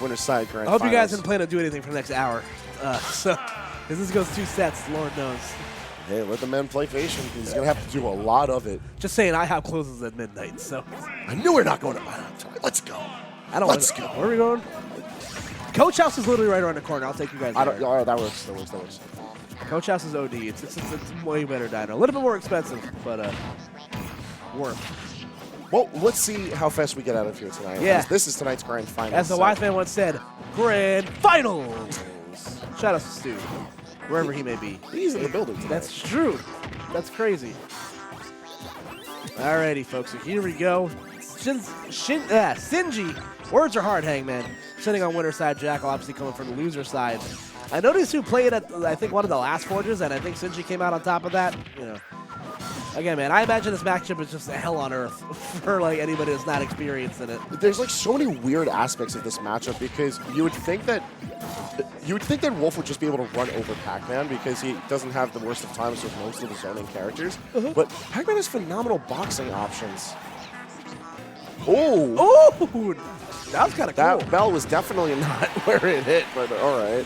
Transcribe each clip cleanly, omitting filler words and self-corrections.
winner's side grand I hope you guys finals. didn't plan to do anything for the next hour. Because this goes 2 sets, Lord knows. Hey, let the man play patient. He's going to have to do a lot of it. Just saying, IHOP closes at midnight, so. I knew we're not going to Let's go. Let's go. Where are we going? Coach House is literally right around the corner. I'll take you guys there. Oh, that works. Coach House is OD. It's way better diner. A little bit more expensive, but worth. Well, let's see how fast we get out of here tonight. Yeah. This is tonight's grand finals. As the wise man once said, grand finals. Shout out to Stu, wherever he may be. He's in the building tonight. That's true. That's crazy. Alrighty, folks. So here we go. Sinji. Words are hard, Hangman. Sitting on winner's side, Jakal obviously coming from the loser side. I noticed who played at, I think, one of the last forges, and I think Sinji came out on top of that. You know, again, man, I imagine this matchup is just a hell on earth for like anybody that's not experienced in it. There's like so many weird aspects of this matchup because you would think that Wolf would just be able to run over Pac-Man because he doesn't have the worst of times with most of his zoning characters. But Pac-Man has phenomenal boxing options. Oh, that was kind of cool. That bell was definitely not where it hit, but all right.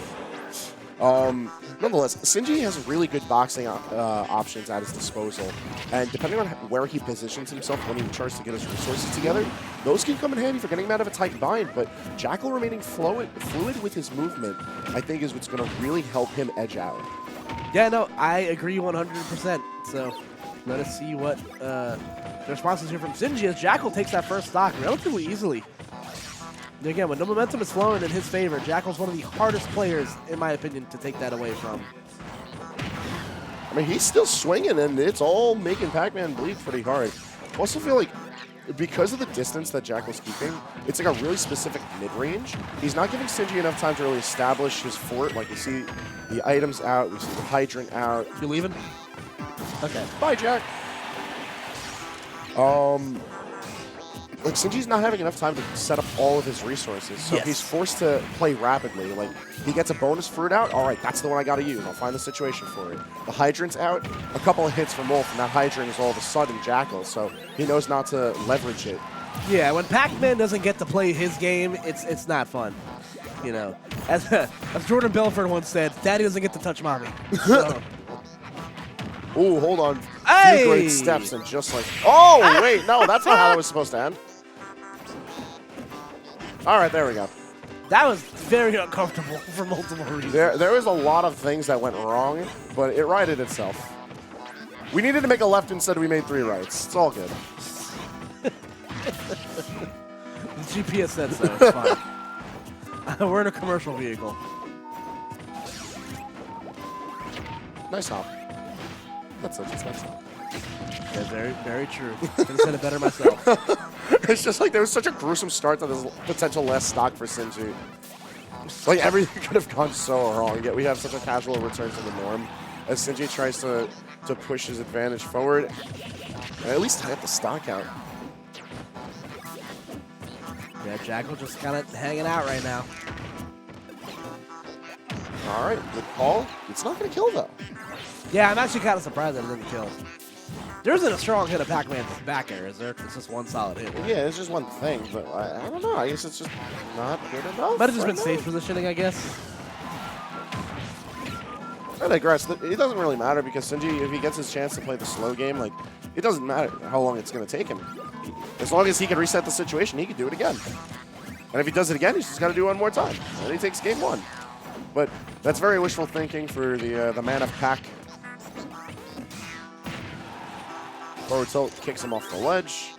Nonetheless, Sinji has really good boxing options at his disposal, and depending on where he positions himself when he tries to get his resources together, those can come in handy for getting him out of a tight bind, but Jakal remaining fluid with his movement, I think is what's going to really help him edge out. Yeah, no, I agree 100%. So let us see what the response is here from Sinji as Jakal takes that first stock relatively easily. And again, when the momentum is flowing in his favor, Jakal's one of the hardest players, in my opinion, to take that away from. I mean, he's still swinging, and it's all making Pac-Man bleed pretty hard. I also feel like because of the distance that Jakal's keeping, it's like a really specific mid-range. He's not giving Sinji enough time to really establish his fort. Like, you see the items out, we see the hydrant out. You leaving? Okay. Bye, Jack. Like, Sinji's not having enough time to set up all of his resources, so he's forced to play rapidly. Like, he gets a bonus fruit out, all right, that's the one I gotta use. I'll find the situation for it. The hydrant's out, a couple of hits from Wolf, and that hydrant is all of a sudden Jakal, so he knows not to leverage it. Yeah, when Pac-Man doesn't get to play his game, it's not fun. You know, as Jordan Belfort once said, Daddy doesn't get to touch Mommy. So. Ooh, hold on. Hey! Few great steps and just like... Oh, wait, no, that's not how that was supposed to end. All right, there we go. That was very uncomfortable for multiple reasons. There was a lot of things that went wrong, but it righted itself. We needed to make a left instead we made 3 rights. It's all good. The GPS said so. It's fine. We're in a commercial vehicle. Nice hop. That's such a nice hop. Yeah, very, very true. Could have said it better myself. It's just like there was such a gruesome start to this potential last stock for Sinji. Like everything could have gone so wrong, yet we have such a casual return to the norm as Sinji tries to push his advantage forward and at least tie up the stock out. Yeah, Jakal just kind of hanging out right now. All right, good call. It's not going to kill though. Yeah, I'm actually kind of surprised that it didn't kill. There isn't a strong hit of Pac-Man's back air, is there? It's just one solid hit. Right? Yeah, it's just one thing, but I don't know. I guess it's just not good enough. Might have just been safe positioning, I guess. I digress. It doesn't really matter because Sinji, if he gets his chance to play the slow game, like it doesn't matter how long it's going to take him. As long as he can reset the situation, he can do it again. And if he does it again, he's just got to do it one more time. And then he takes game 1. But that's very wishful thinking for the man of Pac. Forward tilt kicks him off the ledge.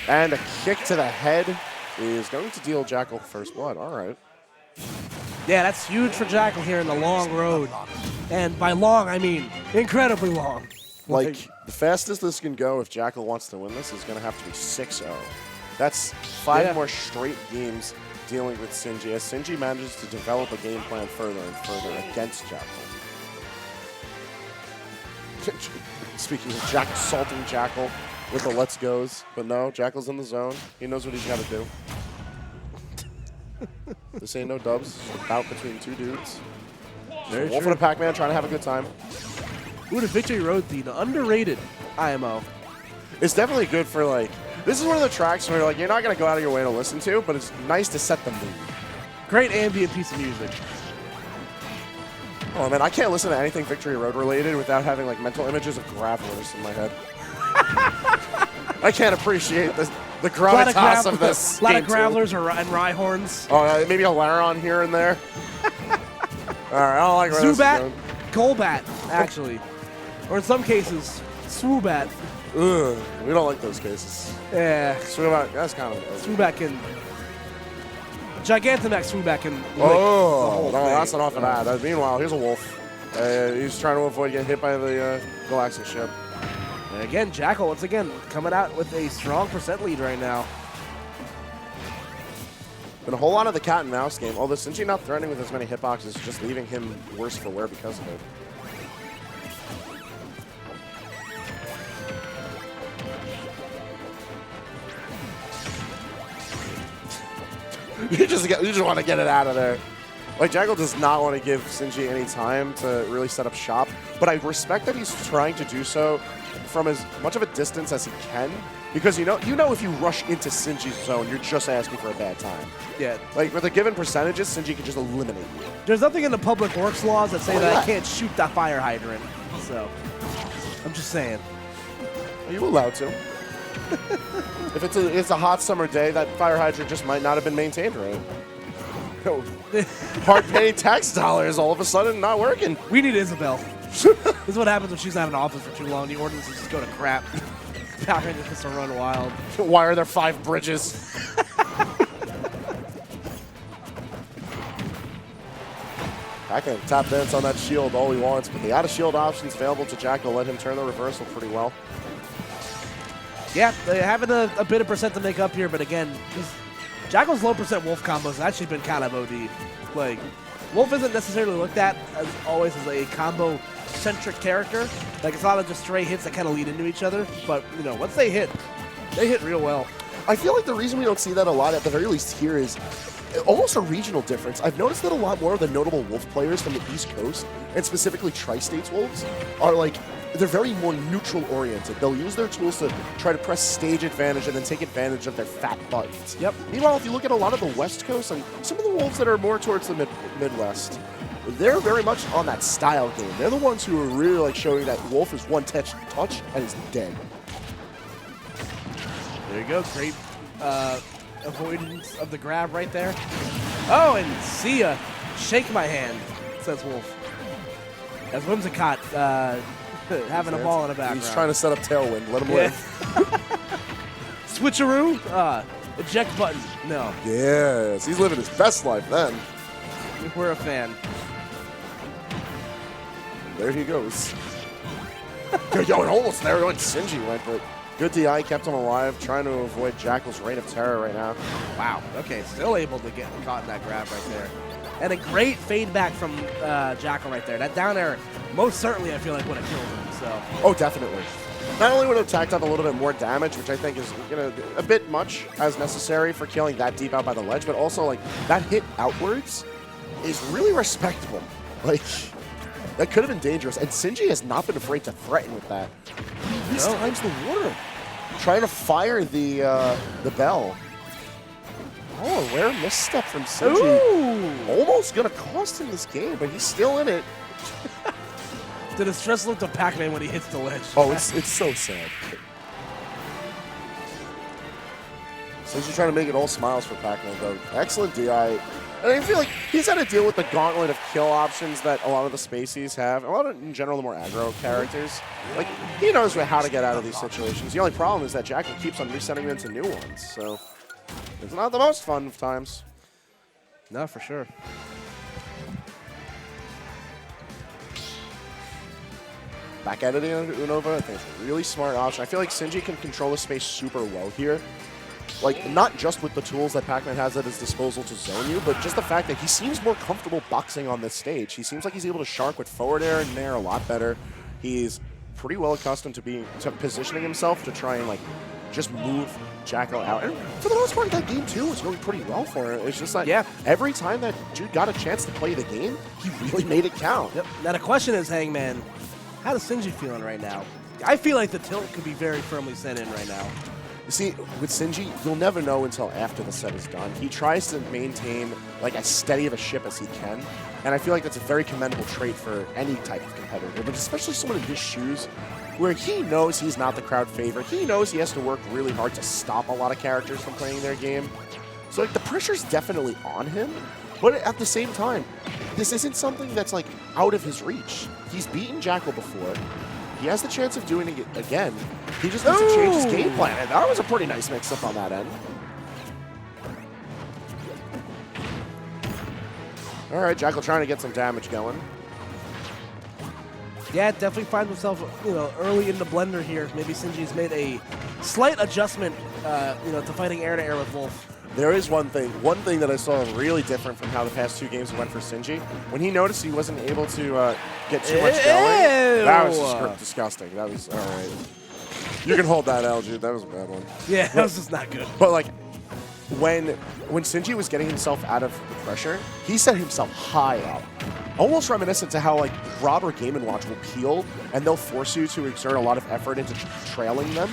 And a kick to the head is going to deal Jakal first blood. All right. Yeah, that's huge for Jakal here in the long road. And by long, I mean incredibly long. Like, the fastest this can go if Jakal wants to win this is going to have to be 6-0. That's 5 more straight games dealing with Sinji, as Sinji manages to develop a game plan further and further against Jakal. Speaking of Jack assaulting Jakal with the let's goes, but no, Jakal's in the zone. He knows what he's got to do. This ain't no dubs. It's a bout between 2 dudes. Very Wolf true. and a Pac-Man trying to have a good time. Ooh, the Victory Road theme, the underrated IMO. It's definitely good for like This is one of the tracks where you're not going to go out of your way to listen to, but it's nice to set the mood. Great ambient piece of music. Oh man, I can't listen to anything Victory Road related without having like mental images of gravelers in my head. I can't appreciate the gravitas of this. A lot of gravelers and Rhyhorns. Oh, maybe a Laron here and there. All right, I don't like where this is Zubat, going. Golbat, actually. Or in some cases, Swoobat. Ugh, we don't like those cases. Yeah. Swoobat, that's kind of... Swoobat can... Gigantamax Swoobat can... Oh, no, that's not off of that. Meanwhile, here's a wolf. He's trying to avoid getting hit by the Galaxy ship. And again, Jakal, once again, coming out with a strong percent lead right now. Been a whole lot of the cat and mouse game, although Sinji not threatening with as many hitboxes, just leaving him worse for wear because of it. You just want to get it out of there. Like, Jakal does not want to give Sinji any time to really set up shop, but I respect that he's trying to do so from as much of a distance as he can, because you know if you rush into Sinji's zone, you're just asking for a bad time. Yeah. Like, with the given percentages, Sinji can just eliminate you. There's nothing in the public works laws that say that I can't shoot that fire hydrant, so I'm just saying. Are you allowed to? If it's a hot summer day, that fire hydrant just might not have been maintained right. Hard-paying tax dollars all of a sudden not working. We need Isabel. This is what happens when she's not in office for too long. The ordinances just go to crap. Power Rangers just to run wild. Why are there 5 bridges? I can tap dance on that shield all he wants, but the out-of-shield options available to Jakal let him turn the reversal pretty well. Yeah, they're having a bit of percent to make up here, but again, Jakal's low percent Wolf combos has actually been kind of OD. Like, Wolf isn't necessarily looked at as always as a combo-centric character. Like, it's a lot of just stray hits that kind of lead into each other, but, you know, once they hit real well. I feel like the reason we don't see that a lot, at the very least here, is almost a regional difference. I've noticed that a lot more of the notable Wolf players from the East Coast, and specifically Tri-States Wolves, are like, they're very more neutral oriented. They'll use their tools to try to press stage advantage and then take advantage of their fat buttons. Yep. Meanwhile, if you look at a lot of the West Coast and some of the Wolves that are more towards the Midwest, they're very much on that style game. They're the ones who are really like showing that Wolf is one touch and is dead. There you go. Great avoidance of the grab right there. Oh, and see ya. Shake my hand, says Wolf. As Whimsicott having a ball in the background. He's trying to set up Tailwind. Let him live. Switcheroo. Eject button. No. Yes. He's living his best life then. We're a fan. There he goes. Yo, almost there when Sinji went, but good DI kept him alive, trying to avoid Jakal's reign of terror right now. Wow. Okay, still able to get caught in that grab right there. And a great fade back from Jakal right there. That down air, most certainly, I feel like would have killed him. So. Oh, definitely. Not only would have tacked up a little bit more damage, which I think is a bit much as necessary for killing that deep out by the ledge, but also like that hit outwards is really respectable. Like, that could have been dangerous, and Sinji has not been afraid to threaten with that. These times the water, trying to fire the bell. Oh, a rare misstep from Sinji. Ooh. Almost gonna cost him this game, but he's still in it. The distress look to Pac-Man when he hits the ledge. Oh, it's so sad. Sinji trying to make it all smiles for Pac-Man, though. Excellent DI. And I feel like he's had to deal with the gauntlet of kill options that a lot of the Spaceys have. A lot of, in general, the more aggro characters. Like, he knows how to get out of these situations. The only problem is that Jakal keeps on resetting them into new ones, so it's not the most fun of times. No, for sure. Back at it in Unova, I think it's a really smart option. I feel like Sinji can control the space super well here. Like, not just with the tools that Pac-Man has at his disposal to zone you, but just the fact that he seems more comfortable boxing on this stage. He seems like he's able to shark with forward air and nair a lot better. He's pretty well accustomed to positioning himself to try and, like, just move Jakal out. And for the most part, that game, too, was going pretty well for him. It's just like, every time that dude got a chance to play the game, he really made it count. Yep. Now, the question is, Hangman, how does Sinji feeling right now? I feel like the tilt could be very firmly set in right now. See, with Sinji, you'll never know until after the set is done. He tries to maintain like as steady of a ship as he can, and I feel like that's a very commendable trait for any type of competitor, but especially someone in his shoes, where he knows he's not the crowd favorite. He knows he has to work really hard to stop a lot of characters from playing their game. So like the pressure's definitely on him, but at the same time, this isn't something that's like out of his reach. He's beaten Jakal before. He has the chance of doing it again. He just needs to change his game plan. And that was a pretty nice mix-up on that end. All right, Jakal trying to get some damage going. Yeah, definitely finds himself, early in the blender here. Maybe Sinji's made a slight adjustment, to fighting air-to-air with Wolf. There is one thing that I saw really different from how the past 2 games went for Sinji. When he noticed he wasn't able to get too much going, that was just disgusting. That was, all right. You can hold that, LG. That was a bad one. Yeah, that was just not good. But like, when Sinji was getting himself out of the pressure, he set himself high up. Almost reminiscent to how like Rob or Game & Watch will peel, and they'll force you to exert a lot of effort into trailing them.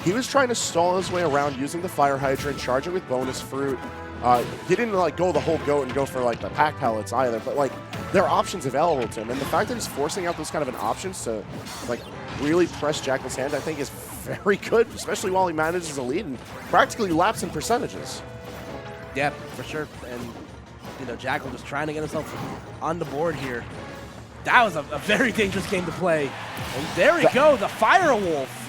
He was trying to stall his way around using the fire hydrant, charge it with bonus fruit. He didn't like go the whole goat and go for like the pack pellets either, but like there are options available to him, and the fact that he's forcing out those kind of an options to like really press Jakal's hand, I think is very good, especially while he manages a lead and practically laps in percentages. Yeah, for sure. And Jakal just trying to get himself on the board here. That was a very dangerous game to play. And there we go, the Fire Wolf.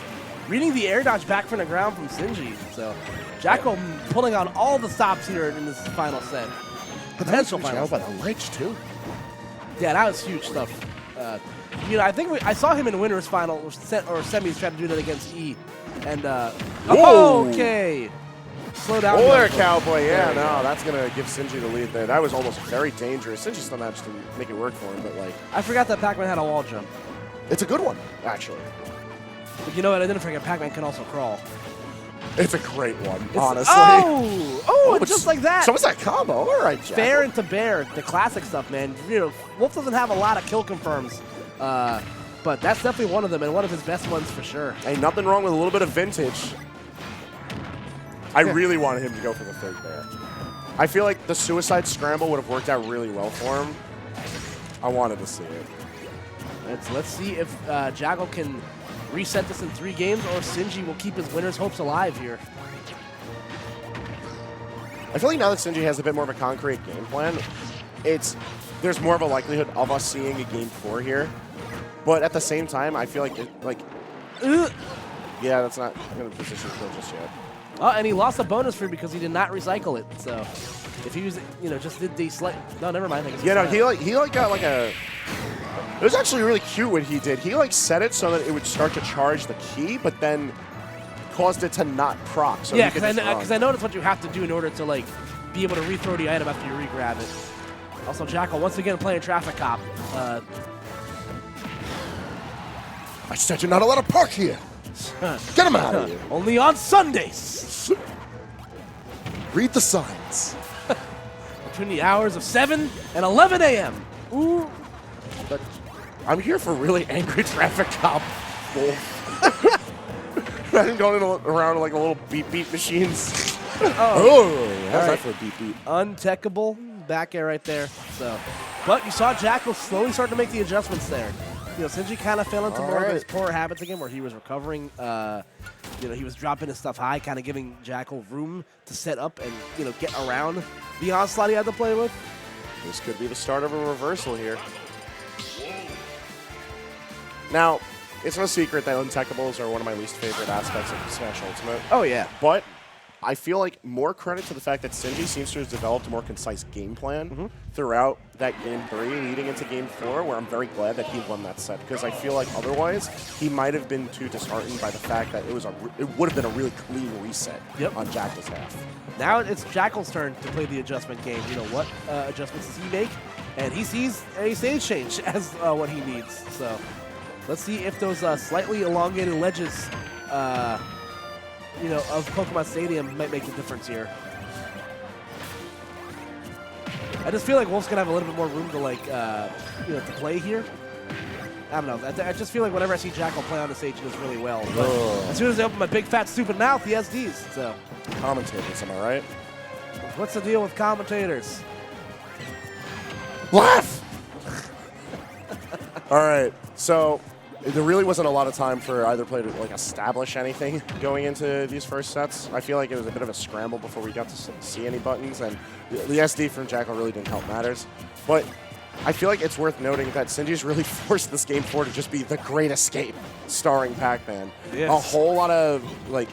Reading the air dodge back from the ground from Sinji. So Jakal pulling on all the stops here in this final set. Potential final set. By the ledge too. Yeah, that was huge stuff. I think I saw him in winners final or semis trying to do that against E. And okay. Slow down. Oh, there, Cowboy. Yeah, no, that's gonna give Sinji the lead there. That was almost very dangerous. Sinji still managed to make it work for him, but like I forgot that Pac-Man had a wall jump. It's a good one, actually. But you know what? I didn't forget Pac-Man can also crawl. It's a great one, honestly. Oh, just like that. So what's that combo? All right, Jakal. Fair into bear, the classic stuff, man. Wolf doesn't have a lot of kill confirms, but that's definitely one of them, and one of his best ones for sure. Ain't nothing wrong with a little bit of vintage. I really wanted him to go for the third bear. I feel like the suicide scramble would have worked out really well for him. I wanted to see it. Let's see if Jakal can reset this in 3 games, or Sinji will keep his winner's hopes alive here. I feel like now that Sinji has a bit more of a concrete game plan, there's more of a likelihood of us seeing a game 4 here. But at the same time, I feel like yeah, that's not going to position kill just yet. Oh, and he lost a bonus free because he did not recycle it. So if he was, just did the slight, no, never mind. Yeah, no, he got like a. It was actually really cute what he did. He like set it so that it would start to charge the key, but then caused it to not proc. So yeah, because I noticed what you have to do in order to like be able to rethrow the item after you regrab it. Also, Jakal once again playing traffic cop. I said you're not allowed to park here. Get him out of here. Only on Sundays. Read the signs. Between the hours of 7 and 11 a.m. Ooh. But I'm here for really angry traffic cop Wolf. Imagine going around like a little beep machines. How's that for a beep? Untechable back air right there. So, but you saw Jakal slowly start to make the adjustments there. Sinji kind of fell into more of his poor habits again, where he was recovering. He was dropping his stuff high, kind of giving Jakal room to set up and get around the onslaught he had to play with. This could be the start of a reversal here. Now, it's no secret that untechables are one of my least favorite aspects of Smash Ultimate. Oh yeah, but I feel like more credit to the fact that Sinji seems to have developed a more concise game plan throughout that Game 3 leading into Game 4, where I'm very glad that he won that set, because I feel like otherwise he might have been too disheartened by the fact that it would have been a really clean reset on Jakal's half. Now it's Jakal's turn to play the adjustment game. What adjustments does he make? And he sees a stage change as what he needs. So let's see if those slightly elongated ledges of Pokemon Stadium might make a difference here. I just feel like Wolf's gonna have a little bit more room to to play here. I don't know. I just feel like whenever I see Jakal play on the stage, he does really well. But as soon as I open my big, fat, stupid mouth, he has Ds. So. Commentators, am I right? What's the deal with commentators? Laugh! All right, so there really wasn't a lot of time for either player to like establish anything going into these first sets. I feel like it was a bit of a scramble before we got to see any buttons, and the SD from Jakal really didn't help matters. But I feel like it's worth noting that Sinji's really forced this game 4 to just be the Great Escape starring Pac-Man. Yes. A whole lot of, like,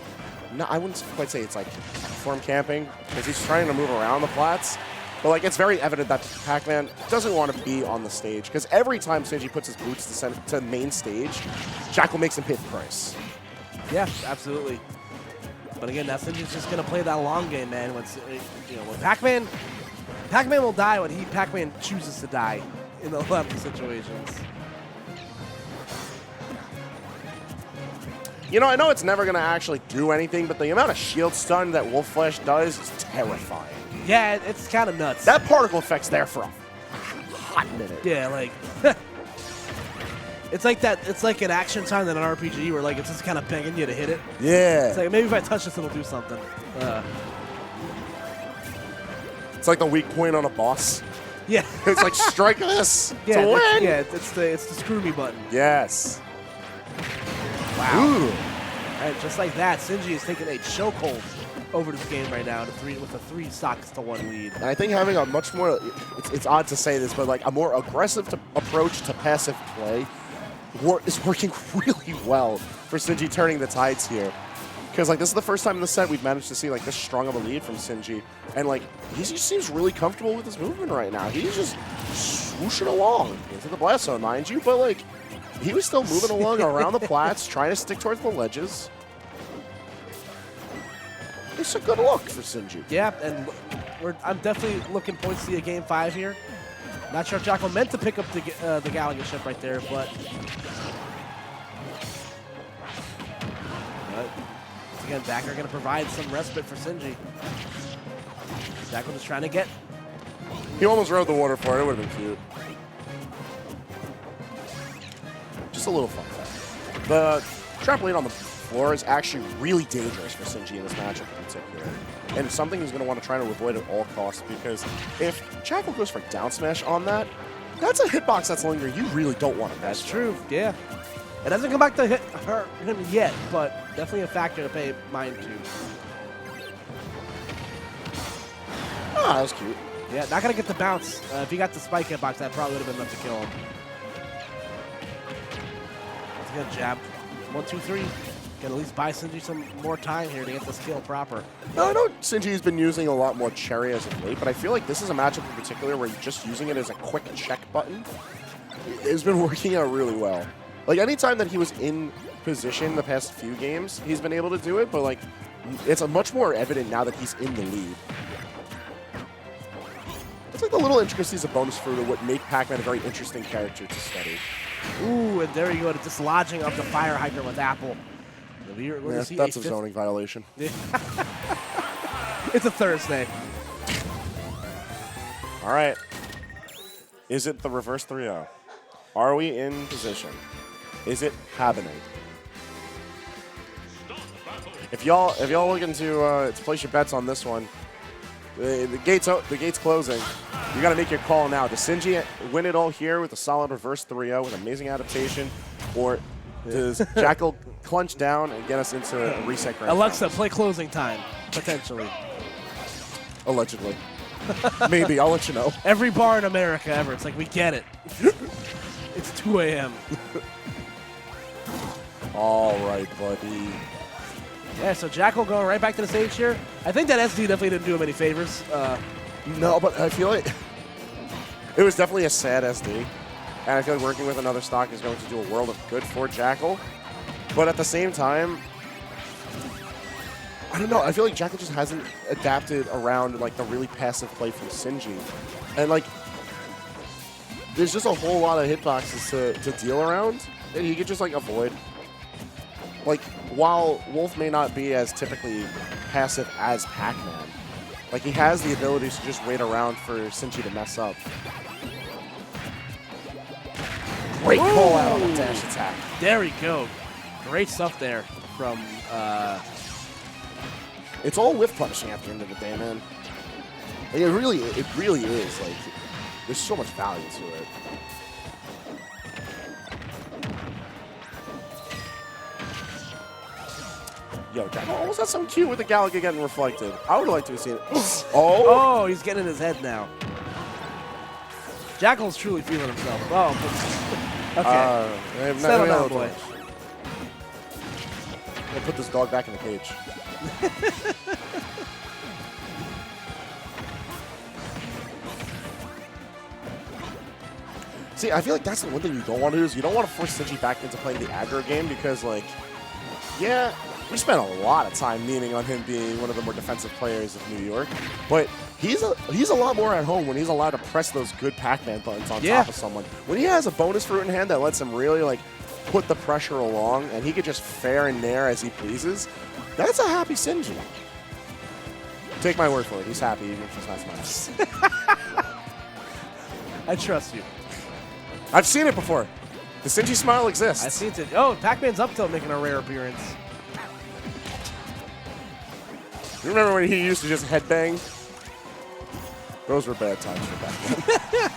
no, I wouldn't quite say it's like platform camping, because he's trying to move around the plats. But like, it's very evident that Pac-Man doesn't want to be on the stage, because every time Sinji puts his boots to the main stage, Jakal makes him pay the price. Yeah, absolutely. But again, now Sinji's just gonna play that long game, man. When Pac-Man will die when Pac-Man chooses to die in a lot of situations. You know, I know it's never going to actually do anything, but the amount of shield stun that Wolf Flesh does is terrifying. Yeah, it's kind of nuts. That particle effect's there for a hot minute. Yeah, like it's like that. It's like an action time in an RPG where like it's just kind of begging you to hit it. Yeah. It's like maybe if I touch this, it'll do something. It's like the weak point on a boss. Yeah. It's like strike this Yeah, to win. yeah. It's the screw me button. Yes. Wow. Ooh. All right, just like that, Sinji is taking a chokehold over this game right now with a 3 stocks to 1 lead. And I think having a much more, it's odd to say this, but like a more aggressive approach to passive play is working really well for Sinji turning the tides here. Because like this is the first time in the set we've managed to see like this strong of a lead from Sinji, and like he just seems really comfortable with his movement right now. He's just swooshing along into the blast zone, mind you, but like he was still moving along around the plats, trying to stick towards the ledges. It's a good look for Sinji. Yeah, and I'm definitely looking forward to see a game 5 here. Not sure if Jakal meant to pick up the Gallagher ship right there, but once again, Backer going to provide some respite for Sinji. Jakal just trying to get. He almost rode the water for it. It would have been cute. Just a little fun fact. The trampoline on the floor is actually really dangerous for Sinji in this matchup in particular. And it's something he's going to want to try to avoid at all costs, because if Jakal goes for down smash on that, that's a hitbox that's lingering you really don't want to mess That's true, yeah. It hasn't come back to hurt him yet, but definitely a factor to pay mind to. Ah, that was cute. Yeah, not going to get the bounce. If he got the spike hitbox, that probably would have been enough to kill him. Once again, jab. 1, 2, 3. Can at least buy Sinji some more time here to get this kill proper. Now, I know Sinji's been using a lot more Cherry as of late, but I feel like this is a matchup in particular where just using it as a quick check button has been working out really well. Like, anytime that he was in position the past few games, he's been able to do it, but, like, it's much more evident now that he's in the lead. It's like the little intricacies of bonus fruit are what make Pac-Man a very interesting character to study. Ooh, and there you go, the dislodging of the fire hydrant with Apple. Yeah, that's a zoning violation. It's a Thursday. All right. Is it the reverse 3-0? Are we in position? Is it happening? If y'all looking to place your bets on this one, the gate's closing. You got to make your call now. Does Sinji win it all here with a solid reverse 3-0 with amazing adaptation, or does Jakal clunch down and get us into a reset grand Alexa, finals? play closing time, potentially. Allegedly. Maybe. I'll let you know. Every bar in America ever. It's like, we get it. It's 2 a.m. All right, buddy. Yeah, so Jakal going right back to the stage here. I think that SD definitely didn't do him any favors. No, but I feel like it was definitely a sad SD. And I feel like working with another stock is going to do a world of good for Jakal. But at the same time, I don't know. I feel like Jakal just hasn't adapted around like the really passive play from Sinji. And like, there's just a whole lot of hitboxes to deal around that he could just like avoid. Like, while Wolf may not be as typically passive as Pac-Man, like he has the ability to just wait around for Sinji to mess up. Great call out on the dash attack. There we go. Great stuff there from... It's all whiff punishing at the end of the day, man. Like, it really is. Like, there's so much value to it. Yo, Jakal almost had some cute with the Galaga getting reflected. I would like to have seen it. Oh, he's getting in his head now. Jakal's truly feeling himself. Oh, okay. Settle down, boy. I'm gonna put this dog back in the cage. See, I feel like that's the one thing you don't want to do is you don't want to force Sinji back into playing the aggro game because, like, yeah, we spent a lot of time leaning on him being one of the more defensive players of New York, but he's a lot more at home when he's allowed to press those good Pac-Man buttons on top of someone. When he has a bonus fruit in hand that lets him really, like, put the pressure along and he could just fair and nair as he pleases, that's a happy Sinji. Take my word for it. He's happy even if he's not smiling. I trust you. I've seen it before. The Sinji smile exists. I've seen it. Oh, Pac-Man's up tilt making a rare appearance. You remember when he used to just headbang? Those were bad times for Pac-Man.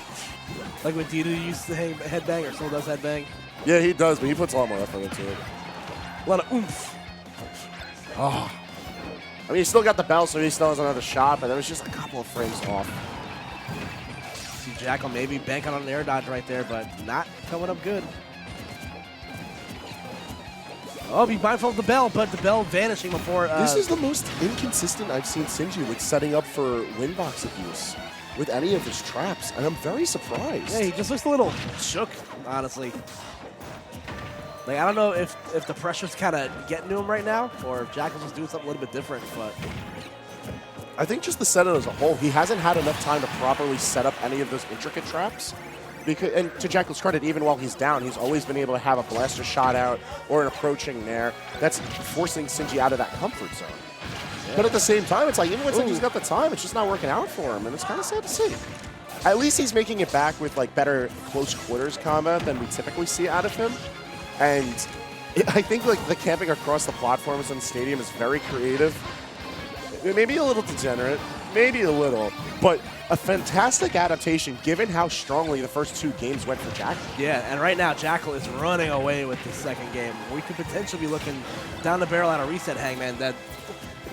Like when Dida used to headbang or still does headbang? Yeah, he does, but he puts a lot more effort into it. A lot of oomph. Oh. I mean, he still got the bell, so he still has another shot, but it was just a couple of frames off. See Jakal maybe banking on an air dodge right there, but not coming up good. Oh, be mindful of the bell, but the bell vanishing before... This is the most inconsistent I've seen Sinji with setting up for windbox abuse with any of his traps, and I'm very surprised. Yeah, he just looks a little shook, honestly. Like, I don't know if the pressure's kind of getting to him right now, or if Jakal's just doing something a little bit different, but... I think just the setup as a whole, he hasn't had enough time to properly set up any of those intricate traps. Because, and to Jakal's credit, even while he's down, he's always been able to have a blaster shot out or an approaching nair. That's forcing Sinji out of that comfort zone. Yeah. But at the same time, it's like, even when Sinji's got the time, it's just not working out for him, and it's kind of sad to see. At least he's making it back with, like, better close quarters combat than we typically see out of him. And I think, like, the camping across the platforms in the stadium is very creative. Maybe a little degenerate, maybe a little, but a fantastic adaptation given how strongly the first two games went for Jakal. Yeah, and right now Jakal is running away with the second game. We could potentially be looking down the barrel at a reset, Hangman. That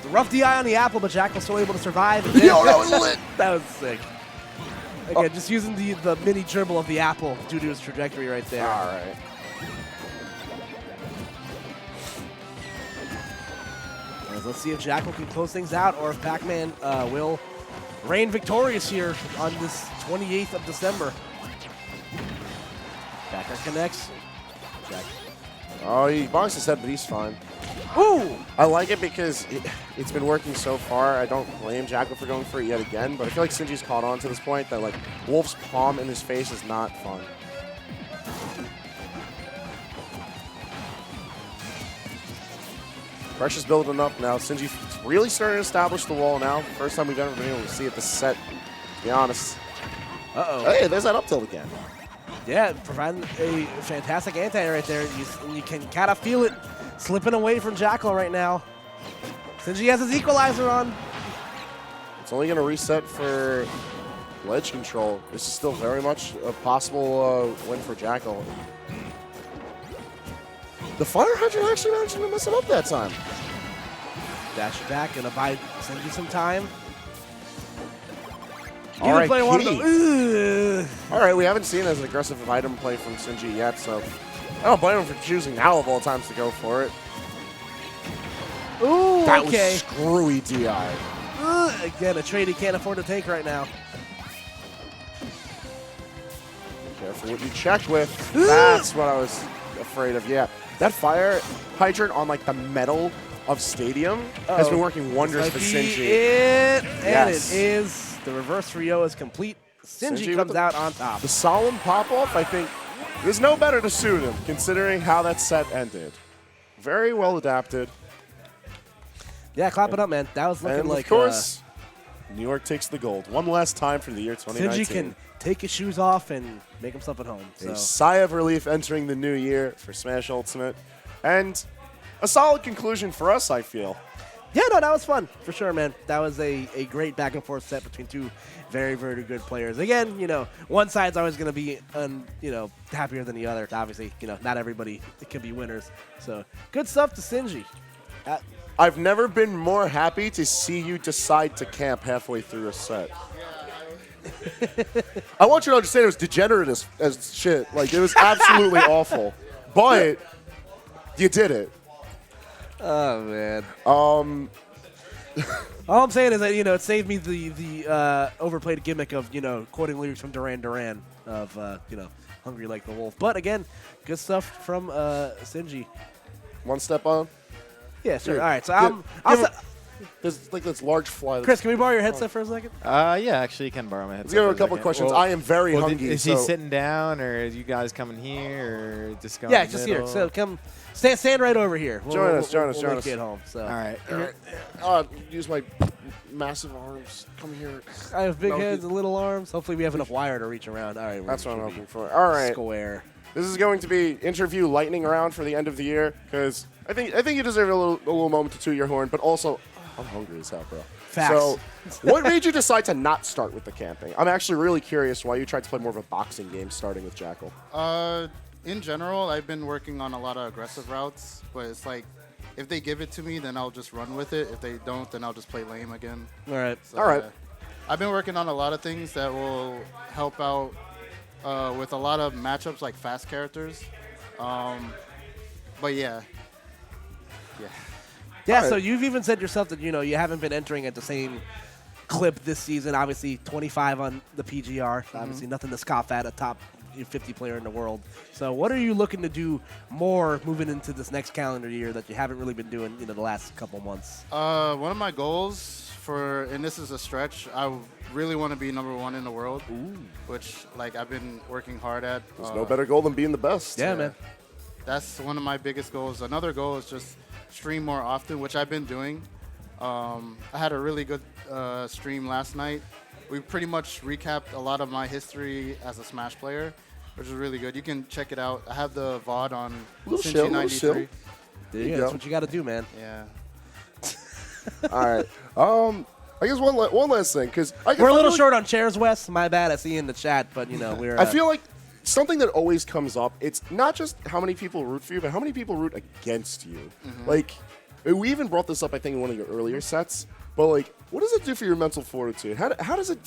the rough DI on the apple, but Jakal's still able to survive. Yo, that was lit! That was sick. Again, just using the mini dribble of the apple due to his trajectory right there. All right. Let's see if Jakal can close things out or if Pac-Man will reign victorious here on this 28th of December. Backer connects. Jack. Oh, he bonks his head, but he's fine. Ooh! I like it because it's been working so far. I don't blame Jakal for going for it yet again, but I feel like Sinji's caught on to this point that, like, Wolf's palm in his face is not fun. Pressure's building up now. Sinji's really starting to establish the wall now. First time we've ever been able to see it this set, to be honest. Uh-oh. Hey, there's that up tilt again. Yeah, providing a fantastic anti right there. You can kind of feel it slipping away from Jakal right now. Sinji has his equalizer on. It's only going to reset for ledge control. This is still very much a possible win for Jakal. The fire hydrant actually managed to mess it up that time. Dash it back, gonna buy Sinji some time. All right, all right, we haven't seen as an aggressive item play from Sinji yet, so I don't blame him for choosing now of all times to go for it. Ooh, that okay. was screwy DI. Again, a trade he can't afford to take right now. Careful what you check with. That's what I was afraid of. Yeah, that fire hydrant on like the metal of Stadium has been working wonders for Sinji. And it is. The reverse Rio is complete. Sinji comes out on top. The solemn pop-off, I think, there's no better to suit him, considering how that set ended. Very well adapted. Yeah, clap it up, man. That was looking and like... of course, New York takes the gold. One last time for the year 2019. Sinji can take his shoes off and make himself at home. A So. sigh of relief entering the new year for Smash Ultimate. And a solid conclusion for us, I feel. Yeah, no, that was fun for sure, man. That was a great back and forth set between two very, very good players. Again, one side's always going to be, happier than the other. Obviously, not everybody can be winners. So good stuff to Sinji. I've never been more happy to see you decide to camp halfway through a set. I want you to understand it was degenerate as shit. Like, it was absolutely awful. But you did it. Oh, man. All I'm saying is that, it saved me the overplayed gimmick of, quoting lyrics from Duran Duran of, Hungry Like the Wolf. But, again, good stuff from Sinji. One step on. Yeah, sure. Here, All right, so there's like this large fly. Chris, can we borrow your headset for a second? Yeah, actually, you can borrow my headset. Let's give him a couple questions. Well, I am very hungry. Is he sitting down, or are you guys coming here, or just going? Yeah, just here. So come, stand right over here. Join us. We'll get home. So. All right. Use my massive arms. Come here. I have big heads and little arms. Hopefully, we have enough wire to reach around. All right, that's what I'm hoping for. All right. Square. This is going to be interview lightning round for the end of the year because I think you deserve a little moment to toot your horn, but also I'm hungry as hell, bro. Facts. So, what made you decide to not start with the camping? I'm actually really curious why you tried to play more of a boxing game starting with Jakal. In general, I've been working on a lot of aggressive routes, but it's like if they give it to me, then I'll just run with it. If they don't, then I'll just play lame again. All right. So, all right. I've been working on a lot of things that will help out with a lot of matchups like fast characters. But yeah. Yeah, All so right. you've even said yourself that, you haven't been entering at the same clip this season. Obviously, 25 on the PGR. Obviously, nothing to scoff at, a top 50 player in the world. So what are you looking to do more moving into this next calendar year that you haven't really been doing, the last couple months? One of my goals and this is a stretch, I really want to be #1 in the world, which, I've been working hard at. There's no better goal than being the best. Yeah, man. That's one of my biggest goals. Another goal is just stream more often, which I've been doing. I had a really good stream last night. We pretty much recapped a lot of my history as a Smash player, which was really good. You can check it out. I have the VOD on Sinji 93. There you go. That's what you got to do, man. Yeah. All right. I guess one last thing, because We're a little short on chairs, Wes. My bad. I see you in the chat, but, we're... I feel like something that always comes up, it's not just how many people root for you, but how many people root against you. We even brought this up, I think, in one of your earlier sets, but, what does it do for your mental fortitude? How does it,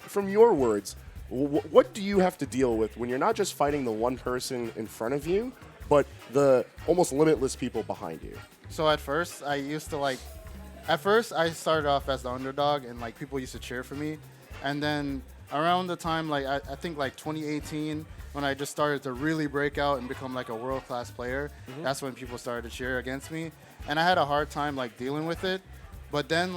from your words, what do you have to deal with when you're not just fighting the one person in front of you, but the almost limitless people behind you? So at first, I started off as the underdog, and people used to cheer for me. And then around the time, I think 2018, when I just started to really break out and become a world-class player, that's when people started to cheer against me. And I had a hard time dealing with it. But then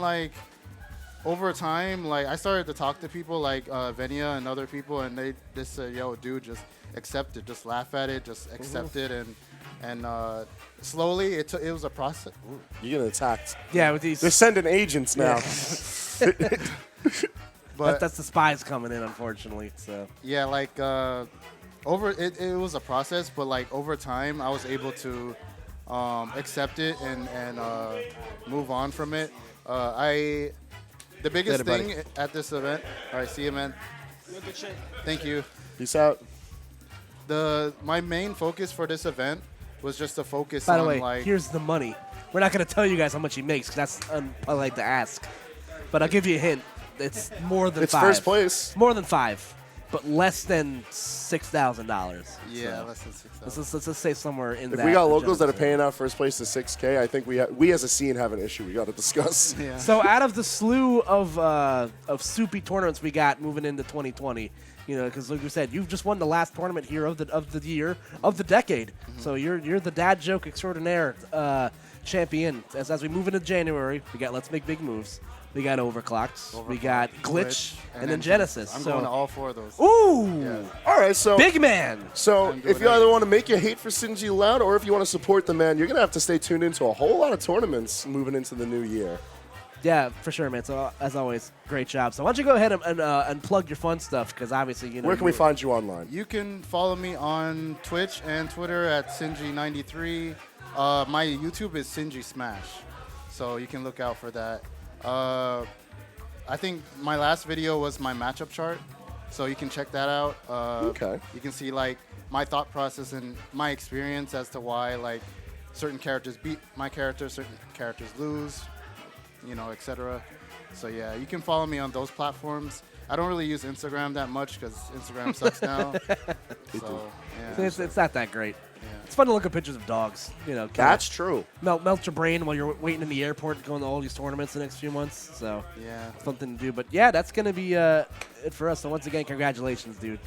over time, I started to talk to people like Venia and other people, and they just said, "Yo, dude, just accept it, just laugh at it, just accept it." And slowly, it was a process. You're getting attacked. Yeah, with these... They're sending agents now. But that's the spies coming in, unfortunately. So yeah, it was a process, but over time, I was able to accept it and move on from it. The biggest thing at this event. All right, see you, man. Thank you. Peace out. My main focus for this event was just to focus by the on way, here's the money. We're not going to tell you guys how much he makes because that's unpolite to ask. But I'll give you a hint. It's more than It's 5. first place. More than 5, but less than $6,000. Yeah, So less than 6,000. let's just say somewhere in that. If we got locals that are general paying out first place to $6K, I think we as a scene have an issue we got to discuss. Yeah. So out of the slew of soupy tournaments we got moving into 2020, because like we said, you've just won the last tournament here of the year of the decade. So you're the dad joke extraordinaire champion. As we move into January, we got Let's Make Big Moves. We got Overclocked. We got Glitch, and then Genesis. I'm going to all 4 of those. Ooh, Yeah. All right, so big man. So I'm doing if you either want to make your hate for Sinji loud or if you want to support the man, you're going to have to stay tuned into a whole lot of tournaments moving into the new year. Yeah, for sure, man. So as always, great job. So why don't you go ahead and plug your fun stuff, because obviously Where can we find you online? You can follow me on Twitch and Twitter at Sinji93. My YouTube is Sinji Smash, so you can look out for that. I think my last video was my matchup chart, so you can check that out. Okay. You can see like my thought process and my experience as to why like certain characters beat my character, certain characters lose, etc. So yeah, you can follow me on those platforms. I don't really use Instagram that much because Instagram sucks now. So yeah. It's not that great. Yeah. It's fun to look at pictures of dogs. Kinda That's true. melt your brain while you're waiting in the airport going to all these tournaments the next few months. So Yeah. something to do. But yeah, that's gonna be it for us. So once again, congratulations, dude.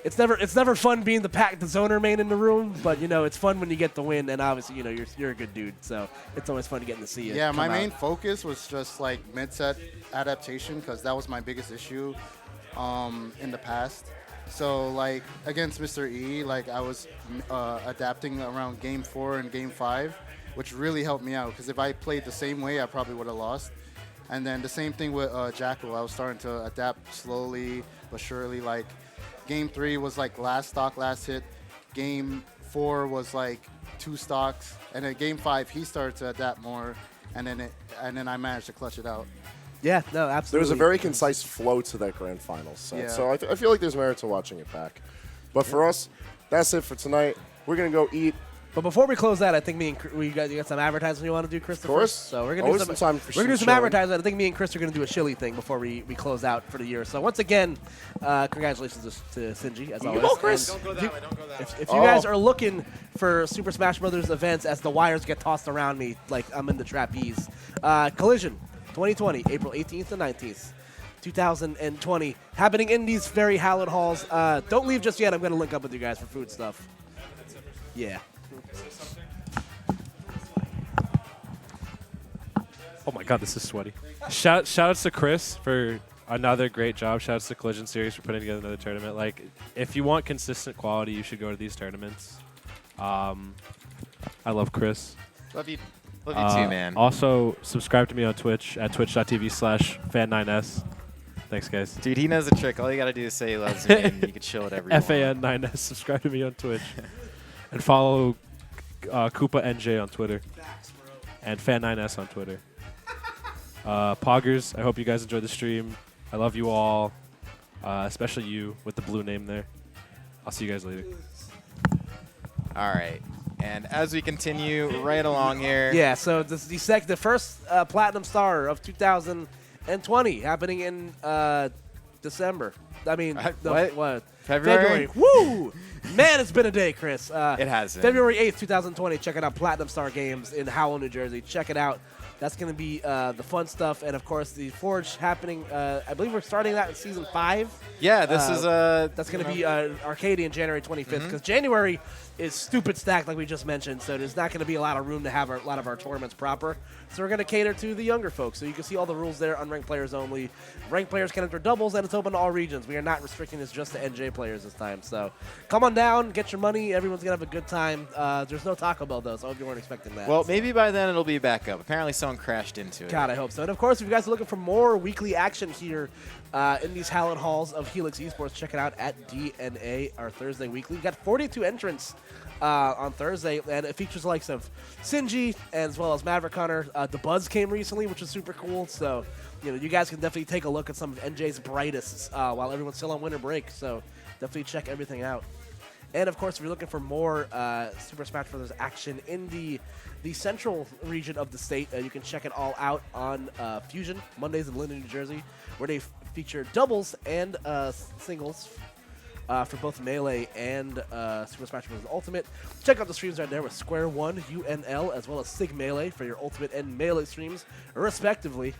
It's never fun being the zoner main in the room, but it's fun when you get the win, and obviously you're a good dude, so it's always fun to get to see you. Yeah, my come main out. focus was just like mid-set adaptation because that was my biggest issue in the past. So like against Mr. E, like I was adapting around game 4 and game 5, which really helped me out because if I played the same way, I probably would have lost. And then the same thing with Jakal. I was starting to adapt slowly but surely. Like game 3 was like last stock, last hit. Game 4 was like 2 stocks, and then game 5 he started to adapt more, and then I managed to clutch it out. Yeah, no, absolutely. There was a very concise flow to that grand finals set. Yeah. So I feel like there's merit to watching it back. But for us, that's it for tonight. We're going to go eat. But before we close that, I think you got some advertising you want to do, Christopher? Of course. So we're gonna Always do some some time for we're gonna do some shilling. advertising. I think me and Chris are gonna do a shilly thing before we close out for the year. So once again, congratulations to Sinji as always. go, Chris. And Don't go that way. Don't go that way. If you guys are looking for Super Smash Brothers events as the wires get tossed around me like I'm in the trapeze, Collision 2020, April 18th and 19th. 2020, happening in these very hallowed halls. Don't leave just yet. I'm going to link up with you guys for food stuff. Yeah. Oh my God, this is sweaty. Shoutouts to Chris for another great job. Shoutouts to Collision Series for putting together another tournament. Like, if you want consistent quality, you should go to these tournaments. I love Chris. Love you too, man. Also, subscribe to me on Twitch at twitch.tv/fan9s. Thanks, guys. Dude, he knows the trick. All you gotta do is say he loves you, and you can chill whatever you want. FAN9s. Subscribe to me on Twitch. And follow Koopa NJ on Twitter. And Fan9s on Twitter. Poggers, I hope you guys enjoyed the stream. I love you all, especially you with the blue name there. I'll see you guys later. All right. And as we continue right along here. Yeah, so this is the first Platinum Star of 2020 happening in December. I mean, what? February? Woo! Man, it's been a day, Chris. It has been. February 8th, 2020. Check it out, Platinum Star Games in Howell, New Jersey. Check it out. That's going to be the fun stuff. And, of course, the Forge happening. I believe we're starting that in Season 5. Yeah, this is That's going to be Arcadian January 25th because January is stupid stacked, like we just mentioned. So there's not going to be a lot of room to have a lot of our tournaments proper. So we're going to cater to the younger folks. So you can see all the rules there, unranked players only. Ranked players can enter doubles, and it's open to all regions. We are not restricting this just to NJ players this time. So come on down, get your money. Everyone's going to have a good time. There's no Taco Bell, though, so I hope you weren't expecting that. well, maybe by then it'll be back up. Apparently someone crashed into it. God, I hope so. And, of course, if you guys are looking for more weekly action here in these hallowed halls of Helix eSports, check it out at DNA, our Thursday weekly. We've got 42 entrants on Thursday, and it features the likes of Sinji as well as Maverick Hunter. The Buzz came recently, which was super cool. So, you guys can definitely take a look at some of NJ's brightest while everyone's still on winter break. So, definitely check everything out. And, of course, if you're looking for more Super Smash Bros. Action in the central region of the state, you can check it all out on Fusion, Mondays in Linden, New Jersey, where they feature doubles and singles for both Melee and Super Smash Bros. Ultimate. Check out the streams right there with Square One, UNL, as well as Sig Melee for your Ultimate and Melee streams, respectively.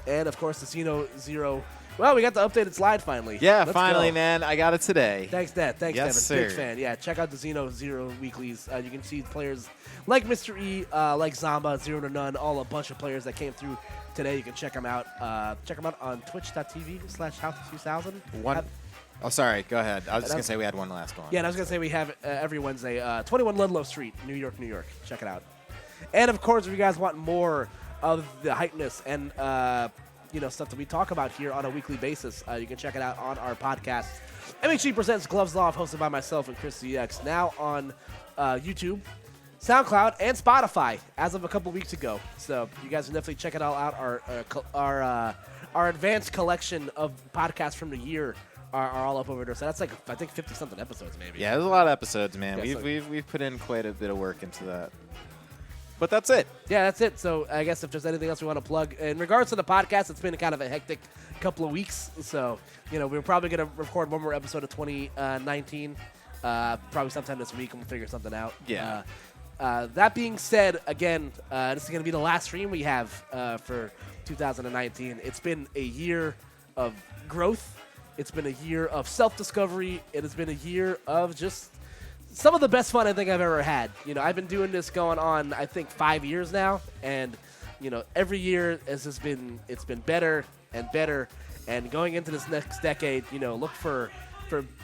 And, of course, the Xeno Zero. Well, we got the updated slide finally. Yeah, Let's finally, go. man. I got it today. Thanks, Dad. Thanks, Yes, Devin. Big sir. fan. Yeah, check out the Xeno Zero weeklies. You can see players like Mr. E, like Zamba, Zero to None, all a bunch of players that came through today. You can check them out. Check them out on twitch.tv/House2000. Oh, sorry. Go ahead. I was just going to say we had one last one. Yeah, and I was going to say we have every Wednesday, 21 Ludlow Street, New York, New York. Check it out. And of course, if you guys want more of the hypeness and stuff that we talk about here on a weekly basis, you can check it out on our podcast. MHG Presents Gloves Off, hosted by myself and Chris ZX, now on YouTube, SoundCloud, and Spotify as of a couple weeks ago. So you guys can definitely check it all out. Our advanced collection of podcasts from the year are all up over there. So that's like, I think, 50-something episodes maybe. Yeah, there's a lot of episodes, man. Yeah, We've put in quite a bit of work into that. But that's it. Yeah, that's it. So I guess if there's anything else we want to plug. In regards to the podcast, it's been kind of a hectic couple of weeks. So, we're probably going to record one more episode of 2019, probably sometime this week, and we'll figure something out. Yeah. That being said, again, this is going to be the last stream we have for 2019. It's been a year of growth. It's been a year of self-discovery. It has been a year of just some of the best fun I think I've ever had. I've been doing this going on, I think, 5 years now, and every year it's been better and better. And going into this next decade, look for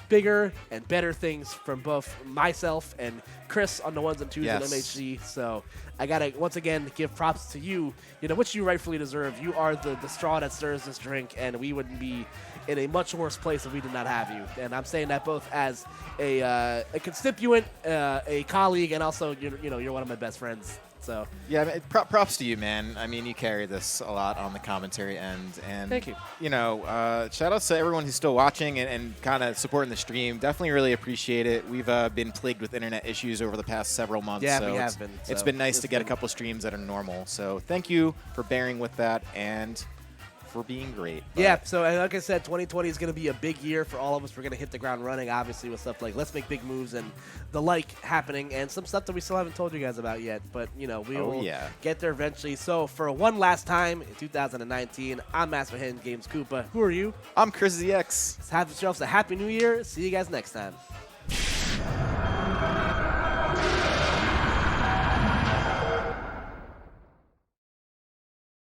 bigger and better things from both myself and Chris on the ones and twos in MHG. So I gotta once again give props to you, which you rightfully deserve. You are the straw that stirs this drink, and we wouldn't be in a much worse place if we did not have you. And I'm saying that both as a constituent, a colleague, and also you're one of my best friends. So yeah, props to you, man. I mean, you carry this a lot on the commentary end, and thank you. Shout outs to everyone who's still watching and kind of supporting the stream. Definitely really appreciate it. We've been plagued with internet issues over the past several months. Yeah, so we have been. It's been nice to get a couple streams that are normal. So thank you for bearing with that and for being great. Yeah, so like I said, 2020 is going to be a big year for all of us. We're going to hit the ground running, obviously, with stuff like Let's Make Big Moves and the like happening, and some stuff that we still haven't told you guys about yet. But, we will get there eventually. So for one last time in 2019, I'm Master Hand Games Koopa. Who are you? I'm Chris ZX. Have yourselves a Happy New Year. See you guys next time.